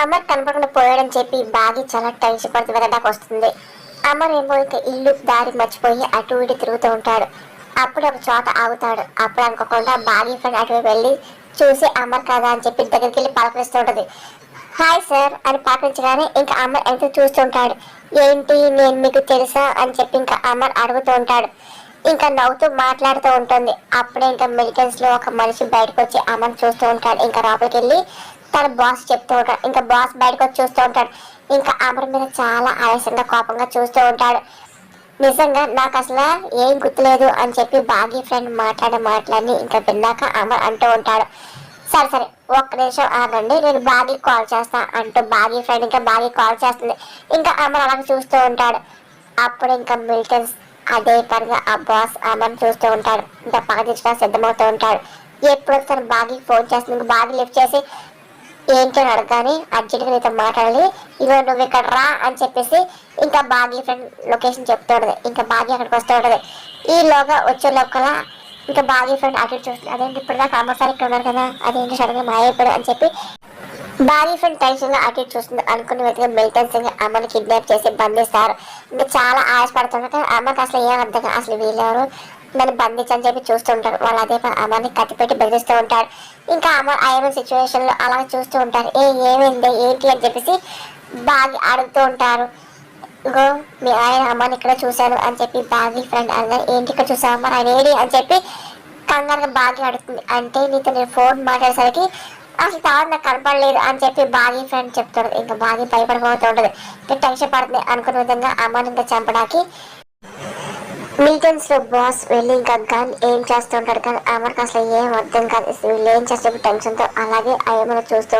అమర్ కనపడకుండా పోయాడని చెప్పి బాగి చాలా టెన్షన్ పడుతూ వెళ్ళడానికి వస్తుంది. అమర్ ఏమో ఇక ఇల్లు దారి మర్చిపోయి అటు ఇటు తిరుగుతూ ఉంటాడు. అప్పుడు ఒక చోట ఆగుతాడు. అప్పుడు అనుకోకుండా బాగి ఫ్రెండ్ అటు వెళ్ళి చూసి అమర్ కదా అని చెప్పి దగ్గరికి వెళ్ళి పలకరిస్తూ ఉంటుంది. హాయ్ సార్ అని పలకరించగానే ఇంకా అమర్ ఎంత చూస్తుంటాడు. ఏంటి నేను మీకు తెలుసా అని చెప్పి ఇంకా అమర్ అడుగుతూ ఉంటాడు. ఇంకా నవ్వుతూ మాట్లాడుతూ ఉంటుంది. అప్పుడే ఇంకా మెడికల్స్ లో ఒక మనిషి బయటకు వచ్చి అమర్ చూస్తూ ఉంటాడు. ఇంకా లోపలికి వెళ్ళి తన బాస్ చెప్తూ ఉంటాడు. ఇంకా బాస్ బయటకు వచ్చి చూస్తూ ఉంటాడు. ఇంకా అమర్ మీద చాలా ఆవేశంగా కోపంగా చూస్తూ ఉంటాడు. నిజంగా నాకు అసలు ఏం గుర్తులేదు అని చెప్పి బాగీ ఫ్రెండ్ మాట్లాడి ఇంకా విన్నాక అమర్ అంటూ ఉంటాడు. సరే సరే ఒక్క నిమిషం ఆగండి, నేను బాగీ కాల్ చేస్తా అంటూ బాగీ ఫ్రెండ్ ఇంకా బాగీ కాల్ చేస్తుంది. ఇంకా అమర్ అలాగే చూస్తూ ఉంటాడు. అప్పుడు ఇంకా మిలిటెన్స్ అదే పనిగా ఆ బాస్ అమర్ చూస్తూ ఉంటాడు. ఇంకా పగ తీర్చడానికి సిద్ధమవుతూ ఉంటాడు. ఎప్పుడు తను బాగీ ఫోన్ చేస్తుంది. ఇంకా బాగీ లిఫ్ట్ చేసి ఏంటి అని అడగాని అర్జెంట్గా నీతో మాట్లాడాలి, ఇగో నువ్వు ఇక్కడ రా అని చెప్పేసి ఇంకా బాగీ ఫ్రెండ్ లొకేషన్ చెప్తూ ఉంటుంది. ఇంకా బాగీ అక్కడికి వస్తూ ఉంటుంది. ఈలోగా వచ్చే లోపల ఇంకా బాగీ ఫ్రెండ్ అటు చూస్తుంది. అదేంటి ఇప్పుడు దాకా అమ్మసారి ఇక్కడ ఉన్నారు కదా, అదేంటి సడన్గా మాయైపోయాడు అని చెప్పి బాగీ ఫ్రెండ్ టెన్షన్ గా అటు చూస్తుంది. అనుకున్న విధంగా మిలిటెన్స్ అమ్మని కిడ్నాప్ చేసి బంధిస్తారు. ఇంకా చాలా ఆశపడుతుంటే అమ్మకి అసలు ఏం అర్థం అసలు వీళ్ళెవరు నన్ను బంధించని చెప్పి చూస్తూ ఉంటారు. వాళ్ళు అదే అమ్మని కత్తిపెట్టి బెదిరిస్తూ ఉంటారు. ఇంకా అమ్మ ఆయన సిచ్యువేషన్ లో అలా చూస్తూ ఉంటారు. ఏమైంది ఏంటి అని చెప్పేసి బాగా అడుగుతూ ఉంటారు. ఇంకో మీ ఆయన అమ్మని ఇక్కడ చూశాను అని చెప్పి బాగీ ఫ్రెండ్ అనగా ఏంటి ఇక్కడ చూసావు అమ్మ ఆయన ఏడి అని చెప్పి కంగారుగా బాగా అడుగుతుంది. అంటే నీతో నేను ఫోన్ మాట్లాడేసరికి అసలు తాను నాకు కనపడలేదు అని చెప్పి బాగీ ఫ్రెండ్ చెప్తాడు. ఇంకా బాగా భయపడిపోతూ ఉంటుంది. ఇంకా టెన్షన్ పడుతుంది. అనుకున్న విధంగా అమ్మని ఇంకా చంపడానికి మిలిటెన్స్ లో బాస్ వెళ్ళి ఇంకా గన్ ఏం చేస్తూ ఉంటాడు. కానీ అమర్కి అసలు ఏం అర్థం కాదు. వీళ్ళు ఏం చేస్తే టెన్షన్ తో అలాగే ఏమైనా చూస్తూ